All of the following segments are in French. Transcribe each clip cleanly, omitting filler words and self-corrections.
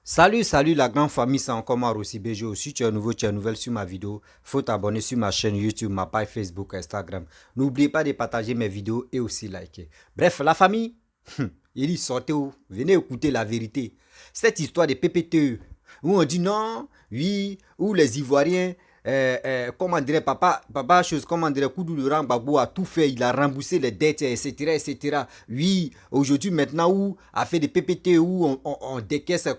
Salut la grande famille, c'est encore moi aussi BG. Si tu es nouveau, tu es nouvelle sur ma vidéo, faut t'abonner sur ma chaîne YouTube, ma page Facebook, Instagram. N'oubliez pas de partager mes vidéos et aussi liker. Bref, la famille, il dit sortez où? Venez écouter la vérité. Cette histoire de PPTE, où on dit non, oui, où les Ivoiriens, comment dirait papa chose, comment dirait Koudou Laurent Gbagbo a tout fait, il a remboursé les dettes, etc., etc. Oui, aujourd'hui, maintenant, où a fait des PPTE, où on décaisse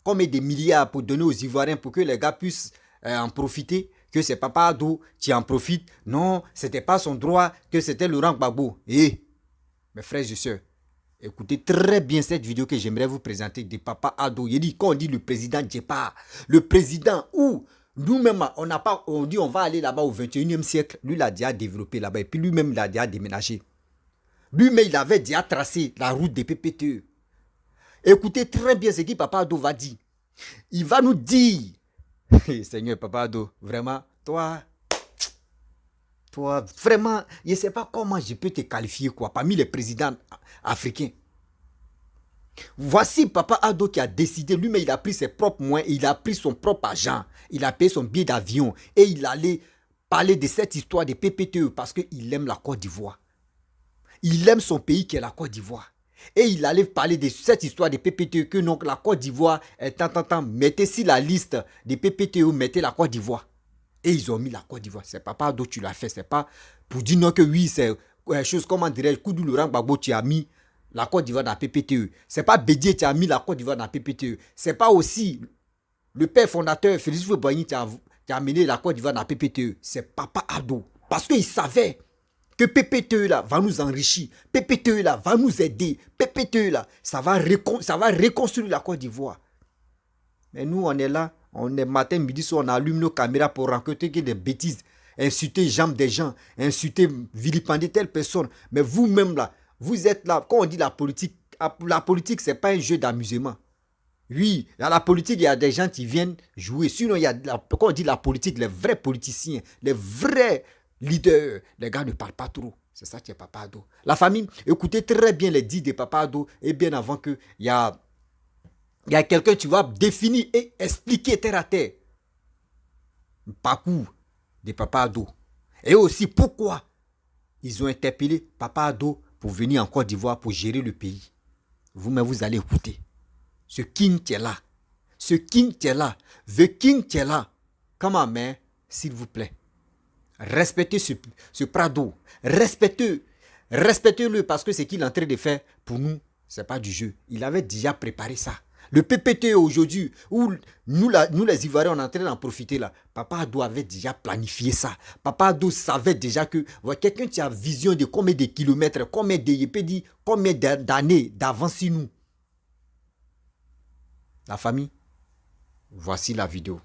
combien de milliards pour donner aux Ivoiriens pour que les gars puissent en profiter, que c'est Papa Ado qui en profite. Non, c'était pas son droit, que c'était Laurent Gbagbo. Et, mes frères et sœurs, écoutez très bien cette vidéo que j'aimerais vous présenter de Papa Ado. Il dit, quand on dit le président Djepa, le président où nous-mêmes, on n'a pas, on dit on va aller là-bas au 21e siècle. Lui, il a déjà développé là-bas et puis lui-même, il a déjà déménagé. Lui-même, il avait déjà tracé la route des PPTE. Écoutez très bien ce que Papa Ado va dire. Il va nous dire, Seigneur Papa Ado, vraiment, toi, vraiment, je ne sais pas comment je peux te qualifier quoi, parmi les présidents africains. Voici Papa Ado qui a décidé, lui-même il a pris ses propres moyens, il a pris son propre argent, il a payé son billet d'avion et il allait parler de cette histoire de PPTE parce qu'il aime la Côte d'Ivoire. Il aime son pays qui est la Côte d'Ivoire. Et il allait parler de cette histoire de PPTE que donc la Côte d'Ivoire est mettez sur la liste des PPTE, mettez la Côte d'Ivoire. Et ils ont mis la Côte d'Ivoire. C'est pas d'autre tu l'as fait. C'est pas pour dire non que oui, c'est chose comme on dirait Koudou Laurent Gbagbo, tu as mis la Côte d'Ivoire dans la PPTE. C'est pas Bédié qui a mis la Côte d'Ivoire dans la PPTE. C'est pas aussi le père fondateur Félix Houphouët-Boigny qui a amené la Côte d'Ivoire dans la PPTE. C'est Papa Ado. Parce qu'il savait que PPTE là va nous enrichir, PPTE là va nous aider, PPTE là, ça va reconstruire la Côte d'Ivoire. Mais nous, on est là, on est matin, midi, soir, on allume nos caméras pour rencontrer des bêtises, insulter les jambes des gens, insulter, vilipender telle personne. Mais vous-même là, vous êtes là, quand on dit la politique, c'est pas un jeu d'amusement. Oui, dans la politique, il y a des gens qui viennent jouer. Sinon, il y a, quand on dit la politique, les vrais politiciens, les vrais leader, les gars ne parlent pas trop. C'est ça qui est Papa Ado. La famille, écoutez très bien les dits de Papa Ado et bien avant qu'il y a quelqu'un qui va définir et expliquer terre à terre le parcours de Papa Ado. Et aussi pourquoi ils ont interpellé Papa Ado pour venir en Côte d'Ivoire pour gérer le pays. Vous-même, vous allez écouter. Ce King qui est là. Ce King qui est là. The King qui est là. Comment, mais, s'il vous plaît. Respectez ce Prado. Respectez-le parce que ce qu'il est en train de faire pour nous, ce n'est pas du jeu. Il avait déjà préparé ça. Le PPTE aujourd'hui, où nous les Ivoiriens, on est en train d'en profiter là. Papa Ado avait déjà planifié ça. Papa Ado savait déjà que quelqu'un qui a vision de combien de kilomètres, combien d'années d'avance sur nous. La famille, voici la vidéo.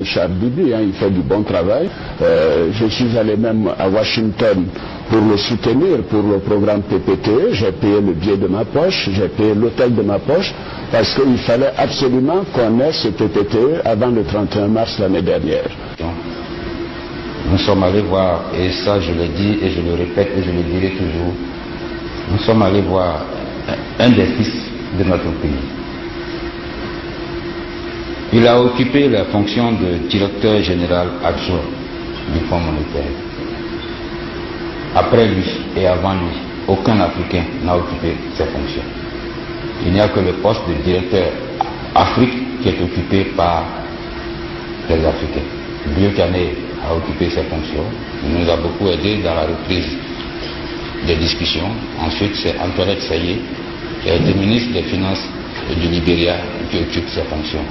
Charles Bibi, il fait du bon travail. Je suis allé même à Washington pour le soutenir pour le programme PPTE. J'ai payé le billet de ma poche, j'ai payé l'hôtel de ma poche, parce qu'il fallait absolument qu'on ait ce PPTE avant le 31 mars l'année dernière. Nous sommes allés voir, et ça je le dis et je le répète et je le dirai toujours, nous sommes allés voir un des fils de notre pays. Il a occupé la fonction de directeur général adjoint du Fonds monétaire. Après lui et avant lui, aucun Africain n'a occupé ces fonctions. Il n'y a que le poste de directeur Afrique qui est occupé par les Africains. Bill-Canet a occupé ces fonctions. Il nous a beaucoup aidé dans la reprise des discussions. Ensuite, c'est Antoinette Saillé, qui a été ministre des Finances du Libéria, qui occupe ces fonctions.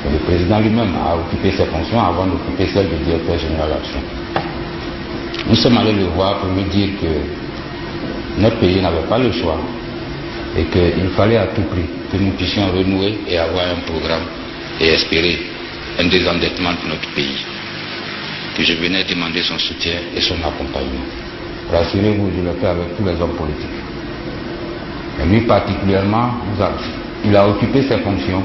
Le président lui-même a occupé ses fonctions avant d'occuper celle de directeur général adjoint. Nous sommes allés le voir pour lui dire que notre pays n'avait pas le choix et qu'il fallait à tout prix que nous puissions renouer et avoir un programme et espérer un désendettement de notre pays. Que je venais demander son soutien et son accompagnement. Rassurez-vous, je le fais avec tous les hommes politiques. Et lui particulièrement, il a occupé ses fonctions.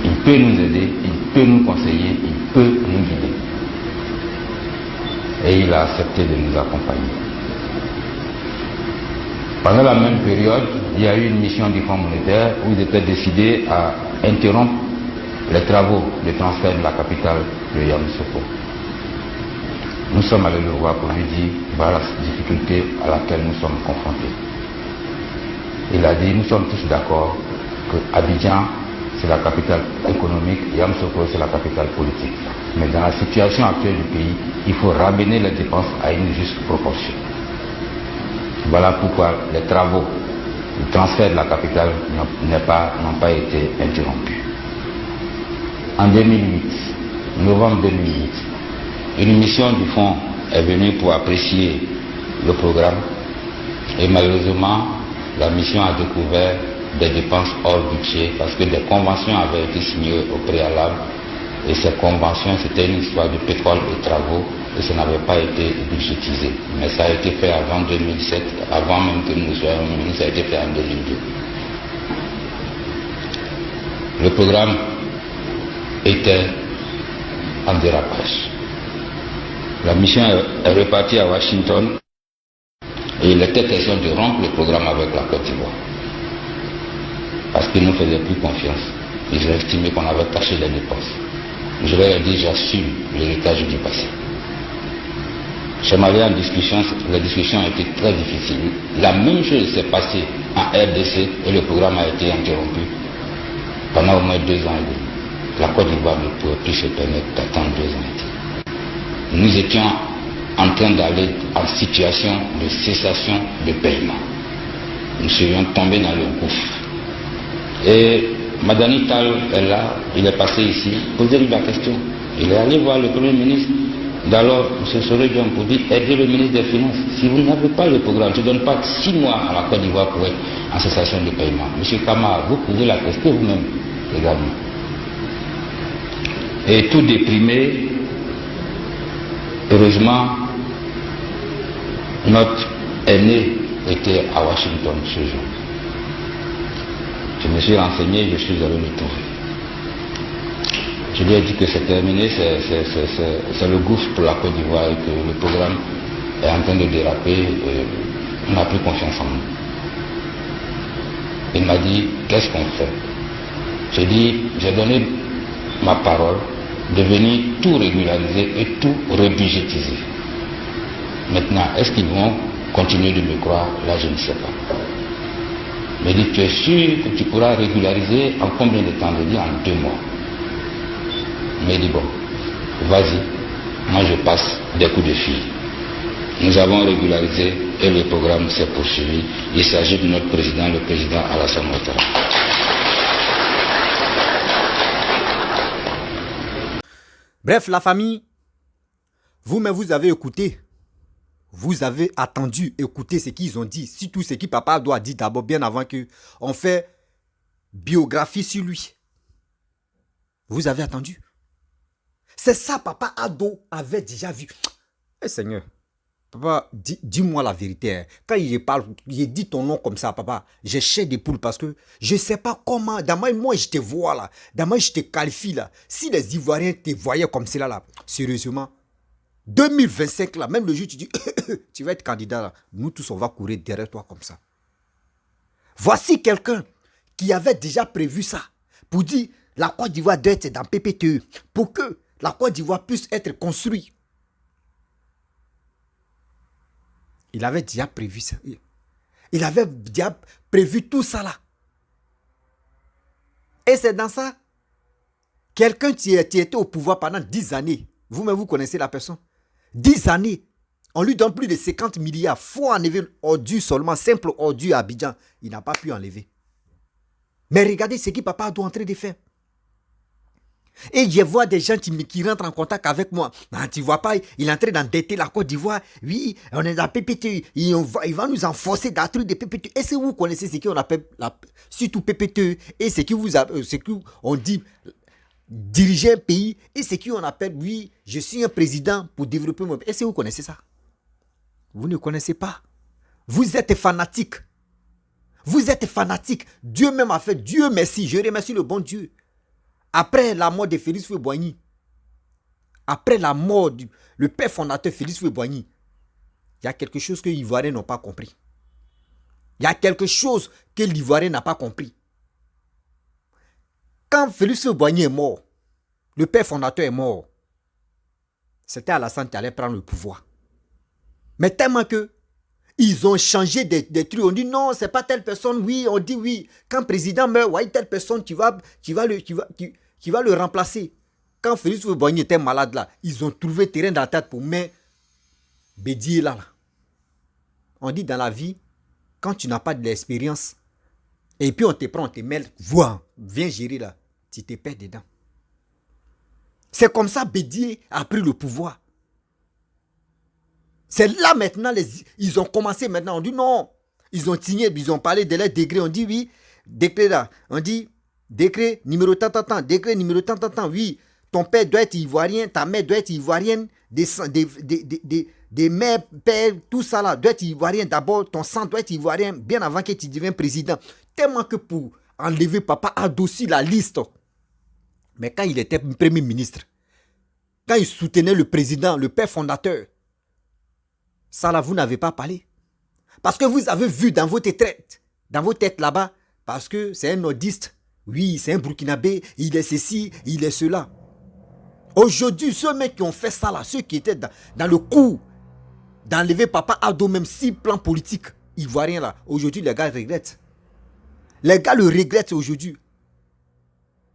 Il peut nous aider, il peut nous conseiller, il peut nous guider. Et il a accepté de nous accompagner. Pendant la même période, il y a eu une mission du Fonds monétaire où ils étaient décidés à interrompre les travaux de transfert de la capitale de Yamoussoukro. Nous sommes allés le voir pour lui dire voilà la difficulté à laquelle nous sommes confrontés. Il a dit nous sommes tous d'accord que Abidjan c'est la capitale économique, Yamoussoukro c'est la capitale politique. Mais dans la situation actuelle du pays, il faut ramener les dépenses à une juste proportion. Voilà pourquoi les travaux de transfert de la capitale n'ont pas été interrompus. En 2008, novembre 2008, une mission du fonds est venue pour apprécier le programme et malheureusement, la mission a découvert des dépenses hors budget parce que des conventions avaient été signées au préalable et ces conventions c'était une histoire de pétrole et travaux et ça n'avait pas été budgétisé. Mais ça a été fait avant 2007, avant même que nous soyons ministres, ça a été fait en 2002. Le programme était en dérapage. La mission est repartie à Washington et il était question de rompre le programme avec la Côte d'Ivoire. Parce qu'ils ne nous faisaient plus confiance. Ils ont estimé qu'on avait caché les dépenses. Je leur ai dit, j'assume l'héritage du passé. Je m'avais en discussion, la discussion a été très difficile. La même chose s'est passée en RDC et le programme a été interrompu pendant au moins 2 ans et demi. La Côte d'Ivoire ne pouvait plus se permettre d'attendre 2 ans et demi. Nous étions en train d'aller en situation de cessation de paiement. Nous serions tombés dans le gouffre. Et Madani Tal est là, il est passé ici, posez-lui la question. Il est allé voir le Premier ministre d'alors, M. Soré-Dion, pour dire aidez le ministre des Finances. Si vous n'avez pas le programme, tu ne donnes pas 6 mois à la Côte d'Ivoire pour être en cessation de paiement. M. Kamara, vous pouvez la tester vous-même également. Et tout déprimé, heureusement, notre aîné était à Washington ce jour. Je me suis renseigné, je suis allé le trouver. Je lui ai dit que c'est terminé, c'est le gouffre pour la Côte d'Ivoire et que le programme est en train de déraper et on n'a plus confiance en nous. Il m'a dit, qu'est-ce qu'on fait? J'ai dit, j'ai donné ma parole de venir tout régulariser et tout rebudgétiser. Maintenant, est-ce qu'ils vont continuer de me croire? Là, je ne sais pas. Mais dit, tu es sûr que tu pourras régulariser en combien de temps? Je dis, en 2 mois. Mais il dit, bon, vas-y, moi je passe des coups de fil. Nous avons régularisé et le programme s'est poursuivi. Il s'agit de notre président, le président Alassane Ouattara. Bref, la famille, vous-même vous avez écouté. Vous avez attendu, écouté ce qu'ils ont dit. Surtout ce que papa doit dire d'abord, bien avant qu'on fait biographie sur lui. Vous avez attendu. C'est ça, papa Ado avait déjà vu. Eh Seigneur, papa, dis-moi la vérité. Hein. Quand il parle, il dit ton nom comme ça, papa. J'ai chair de poule parce que je ne sais pas comment. D'abord, moi, je te vois là. D'abord, je te qualifie là. Si les Ivoiriens te voyaient comme cela là, sérieusement, 2025 là, même le jour tu dis, tu vas être candidat là, nous tous on va courir derrière toi comme ça. Voici quelqu'un qui avait déjà prévu ça pour dire la Côte d'Ivoire doit être dans PPTE pour que la Côte d'Ivoire puisse être construite. Il avait déjà prévu ça. Il avait déjà prévu tout ça là. Et c'est dans ça, quelqu'un qui était au pouvoir pendant 10 années, vous-même vous connaissez la personne, 10 années, on lui donne plus de 50 milliards, il faut enlever ordure seulement, simple ordure à Abidjan, il n'a pas pu enlever. Mais regardez ce que papa doit en train de faire. Et je vois des gens qui rentrent en contact avec moi. Ah, tu vois pas, il est en train d'endetter la Côte d'Ivoire. Oui, on est dans la PPTE. Il va nous enforcer dans le truc de PPTE. Est-ce que vous connaissez ce qu'on appelle surtout PPTE et ce qu'on dit diriger un pays et ce qu'on appelle, oui, je suis un président pour développer mon pays. Est-ce que vous connaissez ça? Vous ne connaissez pas. Vous êtes fanatique. Vous êtes fanatique. Dieu même a fait. Dieu merci. Je remercie le bon Dieu. Après la mort de Félix Houphouët-Boigny, après la mort du père fondateur Félix Houphouët-Boigny, il y a quelque chose que les Ivoiriens n'ont pas compris. Il y a quelque chose que l'Ivoirien n'a pas compris. Quand Félix Houphouët-Boigny est mort, Le père fondateur est mort. C'était Alassane qui allait prendre le pouvoir. Mais tellement que ils ont changé des trucs. On dit non, c'est pas telle personne. Oui, on dit oui. Quand le président meurt, ouais, telle personne, tu vas le remplacer. Quand Félix Houphouët-Boigny était malade là, ils ont trouvé terrain dans la tête pour mettre Bédié là. On dit dans la vie, quand tu n'as pas de l'expérience, et puis on te prend, on te met, vois, viens gérer là, tu te perds dedans. C'est comme ça Bédié a pris le pouvoir. C'est là maintenant, ils ont commencé maintenant, on dit non. Ils ont signé, ils ont parlé de leur décret, on dit oui, décret là, on dit décret numéro tant, décret numéro tant, oui, ton père doit être ivoirien, ta mère doit être ivoirienne, des mères, pères, tout ça là, doit être ivoirien d'abord, ton sang doit être ivoirien bien avant que tu deviennes président. Tellement que pour enlever Papa Ado sur la liste. Mais quand il était premier ministre, quand il soutenait le président, le père fondateur, ça là, vous n'avez pas parlé. Parce que vous avez vu dans vos têtes là-bas, parce que c'est un nordiste, oui, c'est un burkinabé, il est ceci, il est cela. Aujourd'hui, ceux mecs qui ont fait ça là, ceux qui étaient dans le coup d'enlever Papa Ado, même si plan politique ivoirien là, aujourd'hui les gars regrettent. Les gars le regrettent aujourd'hui.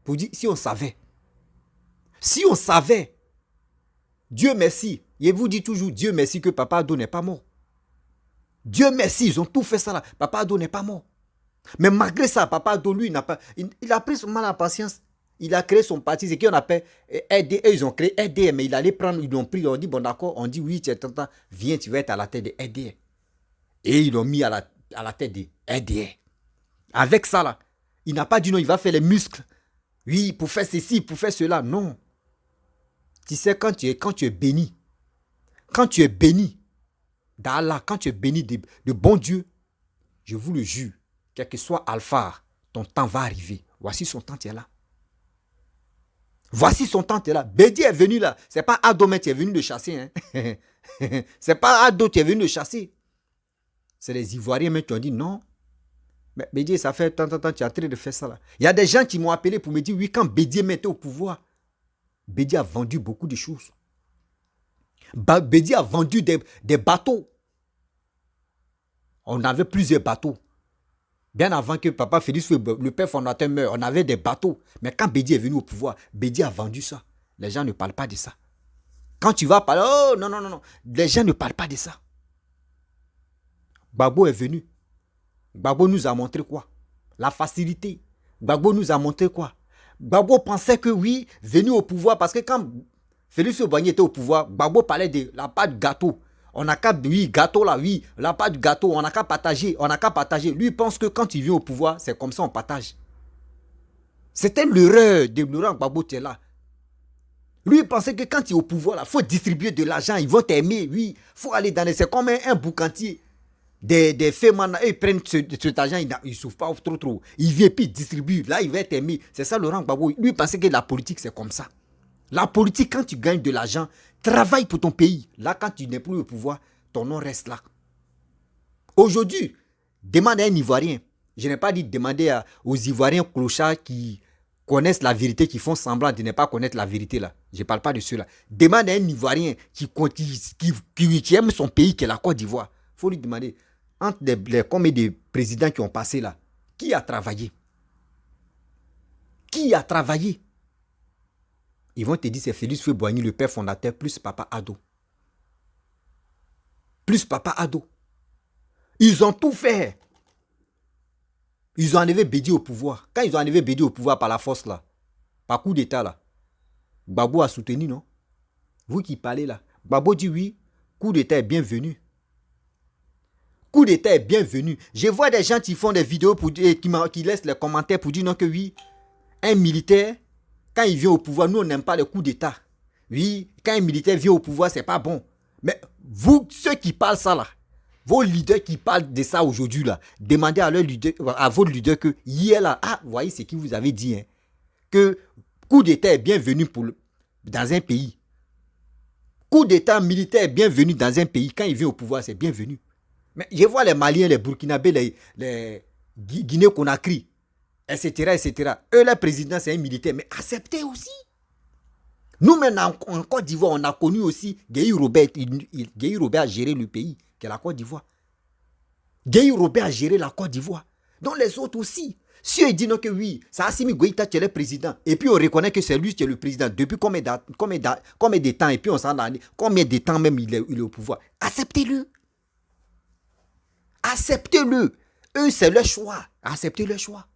Pour dire, si on savait, Dieu merci, je vous dis toujours, Dieu merci que Papa Ado n'est pas mort. Dieu merci, ils ont tout fait ça là, Papa Ado n'est pas mort. Mais malgré ça, Papa Ado, lui, il a pris son mal à la patience. Il a créé son parti, c'est qu'on appelle RDE, ils ont créé RDE, mais il allait prendre, ils l'ont pris, ils ont dit, bon d'accord, on dit oui, tu es tentant, viens, tu vas être à la tête de RDE. Et ils l'ont mis à la tête de RDE. Avec ça là, il n'a pas dit non, il va faire les muscles. Oui, pour faire ceci, pour faire cela, non. Tu sais, quand tu es béni, d'Allah, quand tu es béni de bon Dieu, je vous le jure, quel que soit Alpha, ton temps va arriver. Voici son temps, tu es là. Voici son temps, tu es là. Bédi est venu là. C'est pas Ado, mais tu es venu le chasser. Hein? C'est pas Ado, tu es venu le chasser. C'est les Ivoiriens mais qui ont dit non. Mais Bédi, ça fait tant, tu es en train de faire ça là. Il y a des gens qui m'ont appelé pour me dire oui, quand Bédi était au pouvoir, Bédi a vendu beaucoup de choses. Bédi a vendu des bateaux. On avait plusieurs bateaux. Bien avant que Papa Félix, le père fondateur, meure, on avait des bateaux. Mais quand Bédi est venu au pouvoir, Bédi a vendu ça. Les gens ne parlent pas de ça. Quand tu vas parler, oh non. Les gens ne parlent pas de ça. Gbagbo est venu. Gbagbo nous a montré quoi? La facilité. Gbagbo nous a montré quoi? Gbagbo pensait que oui, venu au pouvoir, parce que quand Félix Houphouët-Boigny était au pouvoir, Gbagbo parlait de la part de gâteau. On n'a qu'à, oui, gâteau là, oui, la part du gâteau, on n'a qu'à partager, Lui pense que quand il vient au pouvoir, c'est comme ça on partage. C'était l'erreur de Laurent Gbagbo qui est là. Lui il pensait que quand il est au pouvoir, il faut distribuer de l'argent, ils vont t'aimer, oui, il faut aller dans les... C'est comme un boucantier. Des femmes, ils prennent cet argent, ils ne souffrent pas trop. Il vient puis il distribue, là il va t'aimer. C'est ça Laurent Gbagbo. Lui il pensait que la politique c'est comme ça. La politique, quand tu gagnes de l'argent, travaille pour ton pays. Là, quand tu n'es plus au pouvoir, ton nom reste là. Aujourd'hui, demande à un Ivoirien. Je n'ai pas dit demander aux Ivoiriens clochards qui connaissent la vérité, qui font semblant de ne pas connaître la vérité là. Je ne parle pas de ceux-là. Demande à un Ivoirien qui aime son pays, qui est la Côte d'Ivoire. Il faut lui demander, entre combien de présidents qui ont passé là, qui a travaillé? Qui a travaillé? Ils vont te dire c'est Félix Houphouët-Boigny, le père fondateur, plus Papa Ado. Plus Papa Ado. Ils ont tout fait. Ils ont enlevé Bédi au pouvoir. Quand ils ont enlevé Bédi au pouvoir par la force là, par coup d'état là, Gbagbo a soutenu, non? Vous qui parlez là. Gbagbo dit oui, coup d'état est bienvenu. Coup d'état est bienvenu. Je vois des gens qui font des vidéos qui laissent les commentaires pour dire non que oui, un militaire, quand il vient au pouvoir, nous on n'aime pas le coup d'état. Oui, quand un militaire vient au pouvoir, c'est pas bon. Mais vous, ceux qui parlent ça là, vos leaders qui parlent de ça aujourd'hui là, demandez à votre leader que hier là, vous voyez ce que vous avez dit, hein, que coup d'état est bienvenu dans un pays. Coup d'état militaire est bienvenu dans un pays. Quand il vient au pouvoir, c'est bienvenu. Mais je vois les Maliens, les Burkinabés, les Guinée-Conakry, etc. Eux, le président, c'est un militaire. Mais acceptez aussi. Nous, maintenant, en Côte d'Ivoire, on a connu aussi Guéhi Robert. Guéhi Robert a géré le pays, qui est la Côte d'Ivoire. Guéhi Robert a géré la Côte d'Ivoire. Donc les autres aussi. Si on dit non que oui, c'est Assimi Goïta qui est le président, et puis on reconnaît que c'est lui qui est le président depuis combien de temps, et puis on s'en a combien de temps même il est au pouvoir. Acceptez-le. Acceptez-le. Eux, c'est leur choix. Acceptez leur choix.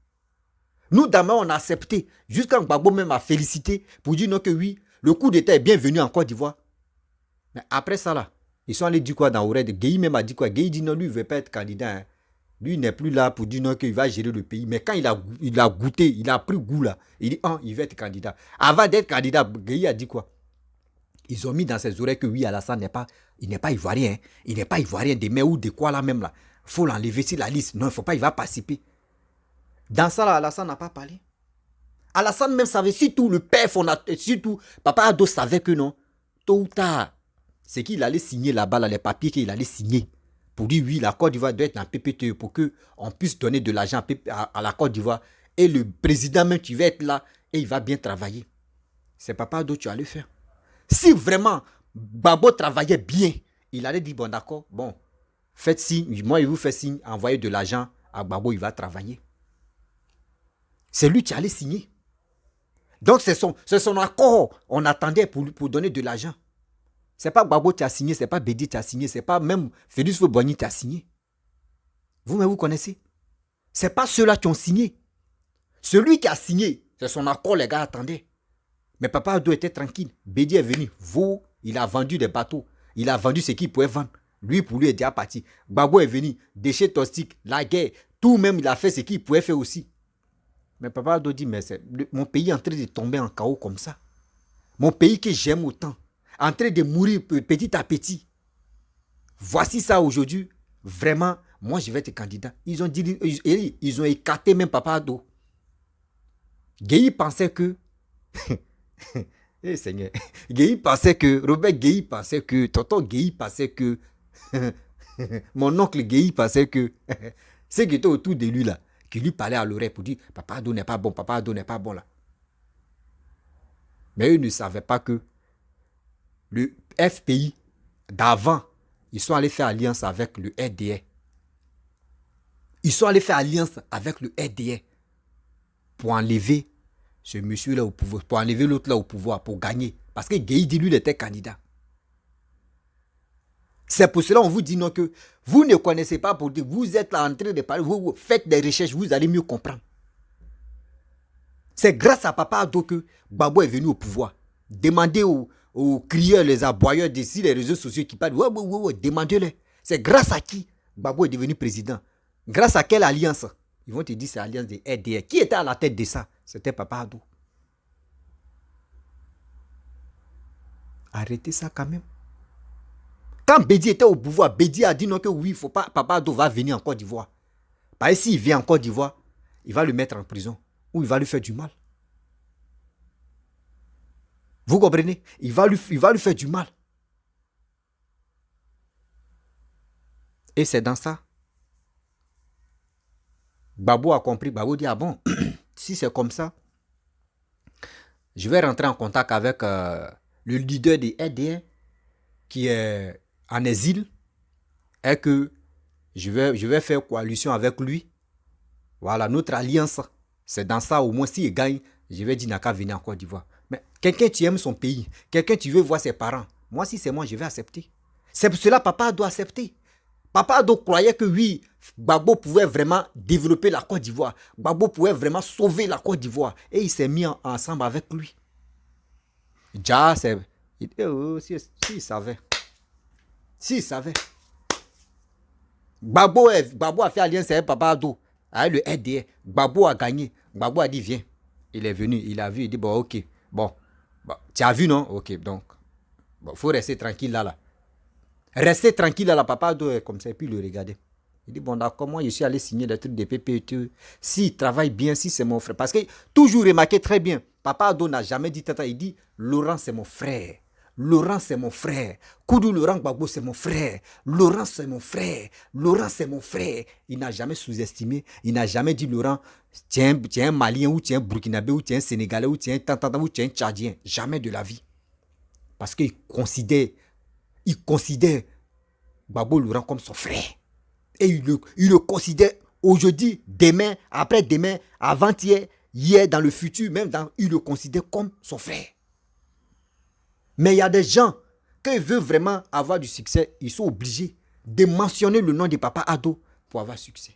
Nous, d'abord, on a accepté. Jusqu'à Gbagbo même a félicité pour dire non que oui, le coup d'État est bienvenu en Côte d'Ivoire. Mais après ça, là, ils sont allés dire quoi dans l'oreille de Guéhi même a dit quoi. Guéhi dit non, lui, il ne veut pas être candidat. Hein. Lui, il n'est plus là pour dire non qu'il va gérer le pays. Mais quand il a goûté, il a pris goût là. Il dit, il veut être candidat. Avant d'être candidat, Guéhi a dit quoi? Ils ont mis dans ses oreilles que oui, Alassane il n'est pas ivoirien. Hein. Il n'est pas ivoirien des mers ou de quoi là même là. Il faut l'enlever sur la liste. Non, il ne faut pas, il va participer. Dans ça là, Alassane n'a pas parlé. Alassane même savait, surtout le père fondateur, surtout Papa Ado savait que non, tôt ou tard, c'est qu'il allait signer là-bas, là, les papiers qu'il allait signer. Pour dire oui, la Côte d'Ivoire doit être en PPTE pour qu'on puisse donner de l'argent à la Côte d'Ivoire. Et le président même qui va être là, et il va bien travailler. C'est Papa Ado qui allait faire. Si vraiment Babo travaillait bien, il allait dire bon d'accord, bon, faites signe, moi il vous fait signe, envoyez de l'argent à Babo, il va travailler. C'est lui qui allait signer. Donc c'est son accord. On attendait pour donner de l'argent. Ce n'est pas Gbagbo qui a signé, ce n'est pas Bédi qui a signé, ce n'est pas même Félix Fouboigny qui a signé. Vous-même, vous connaissez. Ce n'est pas ceux-là qui ont signé. Celui qui a signé, c'est son accord, les gars attendaient. Mais Papa Ado était tranquille. Bédi est venu. Il a vendu des bateaux. Il a vendu ce qu'il pouvait vendre. Lui, pour lui, il était à partir. Gbagbo est venu. Déchets toxiques, la guerre. Tout même, il a fait ce qu'il pouvait faire aussi. Mais Papa Ado dit, mais mon pays est en train de tomber en chaos comme ça. Mon pays que j'aime autant, en train de mourir petit à petit. Voici ça aujourd'hui. Vraiment, moi je vais être candidat. Ils ont écarté même Papa Ado. Guéhi pensait que... Seigneur. Guéhi pensait que... Robert Guéhi pensait que... Tonton Guéhi pensait que... Mon oncle Guéhi pensait que... Ceux qui étaient autour de lui là, qui lui parlait à l'oreille pour dire Papa Ado n'est pas bon, Papa Ado n'est pas bon là. Mais eux ne savaient pas que le FPI d'avant, ils sont allés faire alliance avec le RDR. Ils sont allés faire alliance avec le RDR pour enlever ce monsieur-là au pouvoir, pour enlever l'autre là au pouvoir, pour gagner. Parce que Guéhi dit lui, il était candidat. C'est pour cela qu'on vous dit non que vous ne connaissez pas pour dire vous êtes là en train de parler, vous faites des recherches, vous allez mieux comprendre. C'est grâce à Papa Ado que Gbagbo est venu au pouvoir. Demandez aux crieurs, les aboyeurs d'ici, les réseaux sociaux qui parlent, demandez-les. C'est grâce à qui Gbagbo est devenu président. Grâce à quelle alliance? Ils vont te dire c'est l'alliance des RDR. Qui était à la tête de ça? C'était Papa Ado. Arrêtez ça quand même. Quand Bédi était au pouvoir, Bédi a dit non que oui, il faut pas, Papa Ado va venir en Côte d'Ivoire. Parce que s'il vient en Côte d'Ivoire, il va le mettre en prison ou il va lui faire du mal. Vous comprenez? Il va lui faire du mal. Et c'est dans ça. Gbagbo a compris. Gbagbo dit, ah bon, si c'est comme ça, je vais rentrer en contact avec le leader des RDR qui est en exil et que je vais faire coalition avec lui. Voilà, notre alliance, c'est dans ça, au moins s'il gagne, je vais dire n'a qu'à venir en Côte d'Ivoire. Mais quelqu'un qui aime son pays, quelqu'un qui veut voir ses parents, moi si c'est moi, je vais accepter. C'est pour cela que Papa doit accepter. Papa Ado croyait que oui, Gbagbo pouvait vraiment développer la Côte d'Ivoire. Gbagbo pouvait vraiment sauver la Côte d'Ivoire. Et il s'est mis ensemble avec lui. Déjà, c'est... S'il savait. S'il savait. Gbagbo a fait alliance avec Papa Ado. Avec le RDR. Gbagbo a gagné. Gbagbo a dit viens. Il est venu, il a vu, il dit bon ok. Bon, tu as vu non? Ok, donc. Bon, faut rester tranquille là. Restez tranquille là, Papa Ado est comme ça, et puis le regarder. Il dit, bon d'accord, moi je suis allé signer des trucs de PPTE. S'il travaille bien, si c'est mon frère. Parce que, toujours remarqué très bien, Papa Ado n'a jamais dit tata, il dit, Laurent c'est mon frère. Laurent c'est mon frère. Koudou Laurent Gbagbo c'est mon frère. Laurent c'est mon frère. Laurent c'est mon frère. Il n'a jamais sous-estimé. Il n'a jamais dit Laurent, tiens un Malien ou tiens un Burkinabé ou tiens un Sénégalais ou tiens un Tantata ou tiens un Tchadien. Jamais de la vie. Parce qu'il considère Gbagbo Laurent comme son frère. Et il le considère aujourd'hui, demain, après-demain, avant-hier, hier, dans le futur, même il le considère comme son frère. Mais il y a des gens, quand ils veulent vraiment avoir du succès, ils sont obligés de mentionner le nom de Papa Ado pour avoir succès.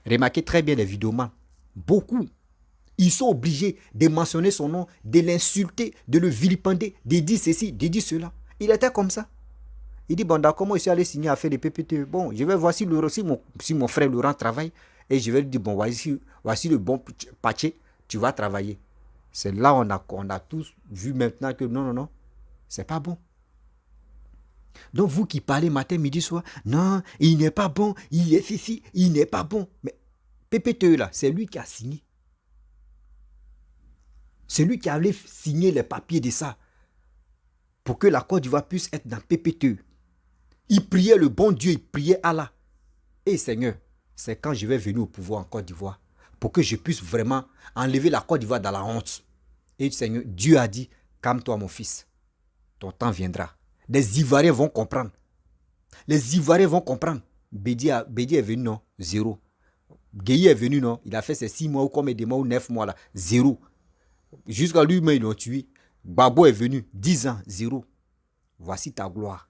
Remarquez très bien les vidéomans. Beaucoup. Ils sont obligés de mentionner son nom, de l'insulter, de le vilipender, de dire ceci, de dire cela. Il était comme ça. Il dit, bon, d'accord, moi, je suis allé signer à faire des PPT. Bon, je vais voir si mon frère Laurent travaille. Et je vais lui dire, bon, voici le bon patché, tu vas travailler. C'est là on a tous vu maintenant que non, c'est pas bon. Donc vous qui parlez matin, midi, soir, non, il n'est pas bon, il est ici, il n'est pas bon. Mais PPTE là, c'est lui qui a signé. C'est lui qui allait signer les papiers de ça. Pour que la Côte d'Ivoire puisse être dans PPTE. Il priait le bon Dieu, il priait Allah. Et Seigneur, c'est quand je vais venir au pouvoir en Côte d'Ivoire pour que je puisse vraiment enlever la Côte d'Ivoire dans la honte. Et Seigneur, Dieu a dit, calme-toi mon fils, ton temps viendra. Les Ivoiriens vont comprendre. Les Ivoiriens vont comprendre. Bédi est venu, non, 0. Gueye est venu, non, il a fait ses 6 mois ou combien de mois ou 9 mois là, 0. Jusqu'à lui-même, ils l'ont tué. Gbagbo est venu, 10 ans, 0. Voici ta gloire.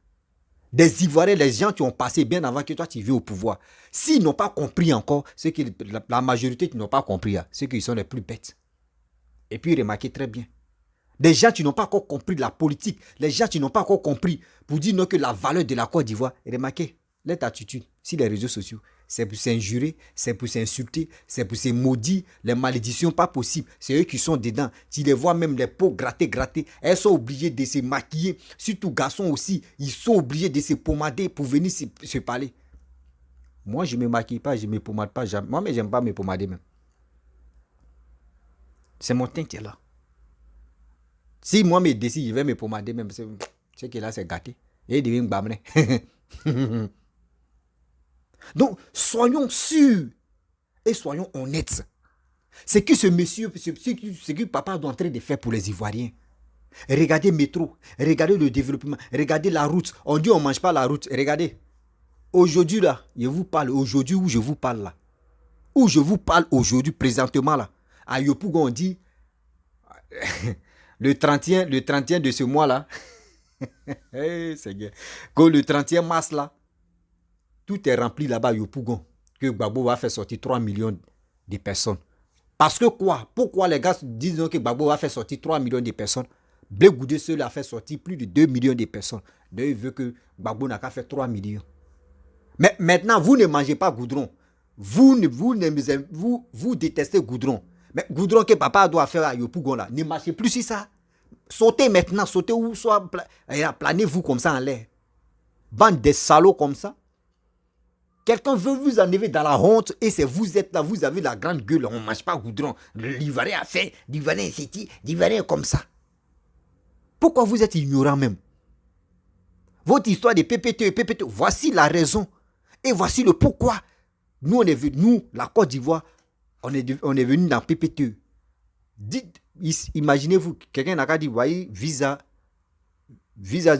Des Ivoiriens, les gens qui ont passé bien avant que toi tu viens au pouvoir. S'ils n'ont pas compris encore, c'est que la majorité qui n'ont pas compris, c'est qu'ils sont les plus bêtes. Et puis remarquez très bien. Des gens qui n'ont pas encore compris la politique, les gens qui n'ont pas encore compris pour dire non que la valeur de la Côte d'Ivoire. Remarquez, leur attitude sur les réseaux sociaux, c'est pour s'injurer, c'est pour s'insulter, c'est pour se maudire, les malédictions pas possibles. C'est eux qui sont dedans. Tu les vois même les peaux gratter. Elles sont obligées de se maquiller. Surtout garçons aussi, ils sont obligés de se pomader pour venir se parler. Moi, je ne me maquille pas, je ne me pomade pas. Moi, mais je n'aime pas me pomader même. C'est mon teint qui est là. Si moi me décide, je vais me pomader même. C'est que là, c'est gâté. Et il devient bamné. Donc, soyons sûrs et soyons honnêtes. C'est que ce monsieur, ce que papa est en train de faire pour les Ivoiriens. Regardez le métro, regardez le développement, regardez la route. On dit on ne mange pas la route. Regardez. Aujourd'hui, là, je vous parle, aujourd'hui où je vous parle là. Où je vous parle aujourd'hui, présentement là. À Yopougon, on dit le 31 de ce mois là. Hey, Seigneur. Quand le 31 mars là, tout est rempli là-bas à Yopougon. Que Gbagbo va faire sortir 3 millions de personnes. Parce que quoi? Pourquoi les gars disent que Gbagbo va faire sortir 3 millions de personnes? Blé Goudé seul a fait sortir plus de 2 millions de personnes. Donc il veut que Gbagbo n'a qu'à faire 3 millions. Mais maintenant, vous ne mangez pas goudron. Vous détestez goudron. Mais goudron que papa doit faire à Yopougon là, ne marchez plus sur ça. Sautez maintenant, sautez ou soit planez-vous comme ça en l'air. Bande de salauds comme ça. Quelqu'un veut vous enlever dans la honte et c'est vous êtes là, vous avez la grande gueule, on ne mange pas goudron. L'Ivoirien a fait, l'Ivoirien est ceci, l'Ivoirien est comme ça. Pourquoi vous êtes ignorant même? Votre histoire de PPT, voici la raison. Et voici le pourquoi. Nous, la Côte d'Ivoire, on est venu dans PPT. Dites, imaginez-vous, quelqu'un n'a qu'à dire, voyez, visa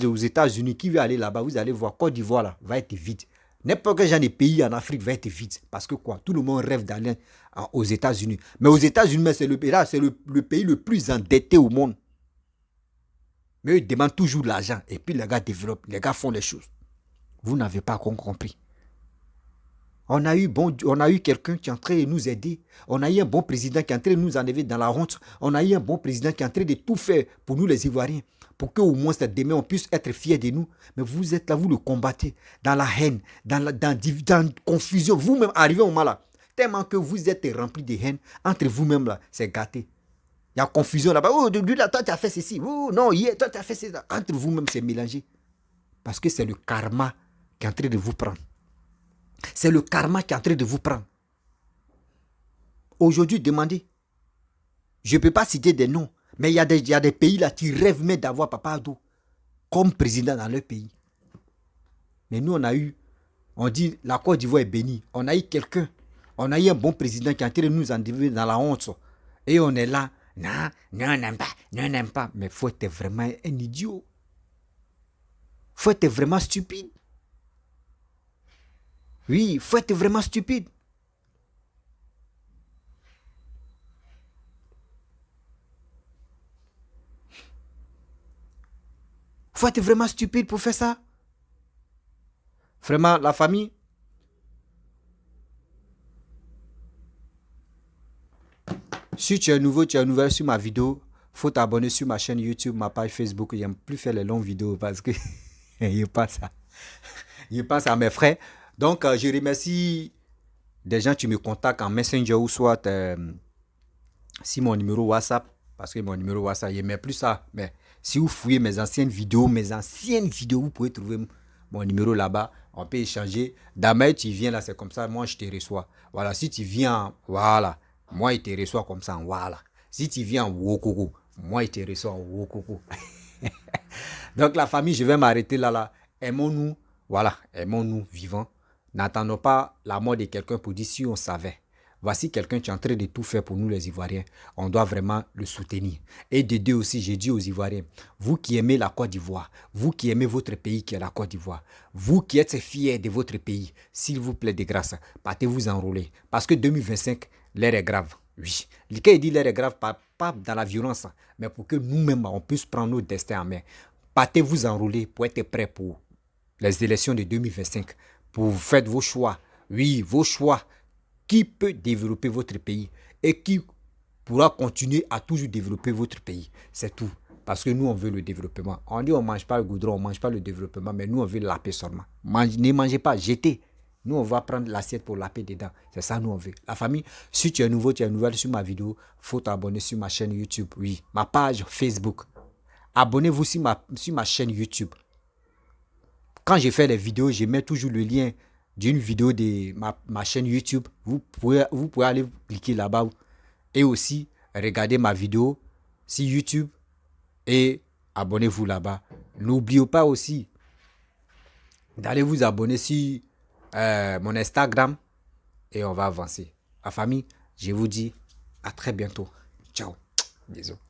aux États-Unis, qui veut aller là-bas, vous allez voir, Côte d'Ivoire là, va être vide. N'importe quel genre de pays en Afrique va être vide. Parce que quoi? Tout le monde rêve d'aller aux États-Unis. Mais aux États-Unis, c'est le pays le plus endetté au monde. Mais eux, ils demandent toujours de l'argent. Et puis les gars développent, les gars font les choses. Vous n'avez pas compris. On a eu quelqu'un qui est en train de nous aider. On a eu un bon président qui est en train de nous enlever dans la honte. On a eu un bon président qui est en train de tout faire pour nous les Ivoiriens. Pour qu'au moins demain on puisse être fiers de nous. Mais vous êtes là, vous le combattez dans la haine, dans la confusion. Vous-même arrivez au moment là. Tellement que vous êtes remplis de haine. Entre vous-même là, c'est gâté. Il y a confusion là-bas. Oh, lui là, toi tu as fait ceci. Oh non, toi tu as fait ceci. Entre vous-même, c'est mélangé. Parce que c'est le karma qui est en train de vous prendre. C'est le karma qui est en train de vous prendre. Aujourd'hui, demandez. Je ne peux pas citer des noms, mais il y a des pays là qui rêvent même d'avoir Papa Ado comme président dans leur pays. Mais nous, on dit la Côte d'Ivoire est bénie. On a eu quelqu'un, on a eu un bon président qui est en train de nous enlever dans la honte. Et on est là, Non, on n'aime pas, non, on n'aime pas. Mais faut être vraiment un idiot. Faut être vraiment stupide. Oui, faut être vraiment stupide. Faut être vraiment stupide pour faire ça. Vraiment, la famille. Si tu es nouveau, tu es nouvelle sur ma vidéo, faut t'abonner sur ma chaîne YouTube, ma page Facebook. J'aime plus faire les longues vidéos parce que il passe ça. Il passe à mes frères. Donc, je remercie des gens qui me contactent en Messenger ou soit si mon numéro WhatsApp, parce que mon numéro WhatsApp, je ne mets plus ça. Mais si vous fouillez mes anciennes vidéos, vous pouvez trouver mon numéro là-bas. On peut échanger. D'abord, tu viens là, c'est comme ça. Moi, je te reçois. Voilà, si tu viens, voilà. Moi, il te reçoit comme ça, voilà. Si tu viens en Wokoko, moi, il te reçoit en Wokoko. Donc, la famille, je vais m'arrêter là. Aimons-nous, voilà, aimons-nous vivants. N'attendons pas la mort de quelqu'un pour dire si on savait. Voici quelqu'un qui est en train de tout faire pour nous les Ivoiriens. On doit vraiment le soutenir. Et de deux aussi, j'ai dit aux Ivoiriens, vous qui aimez la Côte d'Ivoire, vous qui aimez votre pays qui est la Côte d'Ivoire, vous qui êtes fiers de votre pays, s'il vous plaît de grâce, partez-vous enrôler. Parce que 2025, l'heure est grave. Oui. Quand il dit l'heure est grave, pas dans la violence, mais pour que nous-mêmes, on puisse prendre nos destins en main. Partez-vous enrôler pour être prêts pour les élections de 2025. Pour faire vos choix. Oui, vos choix. Qui peut développer votre pays et qui pourra continuer à toujours développer votre pays. C'est tout. Parce que nous, on veut le développement. On dit on ne mange pas le goudron, on ne mange pas le développement, mais nous, on veut la paix seulement. Ne mangez pas, jetez. Nous, on va prendre l'assiette pour la paix dedans. C'est ça, nous, on veut. La famille, si tu es nouveau, tu es nouvelle sur ma vidéo, il faut t'abonner sur ma chaîne YouTube. Oui, ma page Facebook. Abonnez-vous sur ma chaîne YouTube. Quand je fais les vidéos, je mets toujours le lien d'une vidéo de ma chaîne YouTube. Vous pouvez aller cliquer là-bas et aussi regarder ma vidéo sur YouTube et abonnez-vous là-bas. N'oubliez pas aussi d'aller vous abonner sur mon Instagram et on va avancer. La famille, je vous dis à très bientôt. Ciao. Bisous.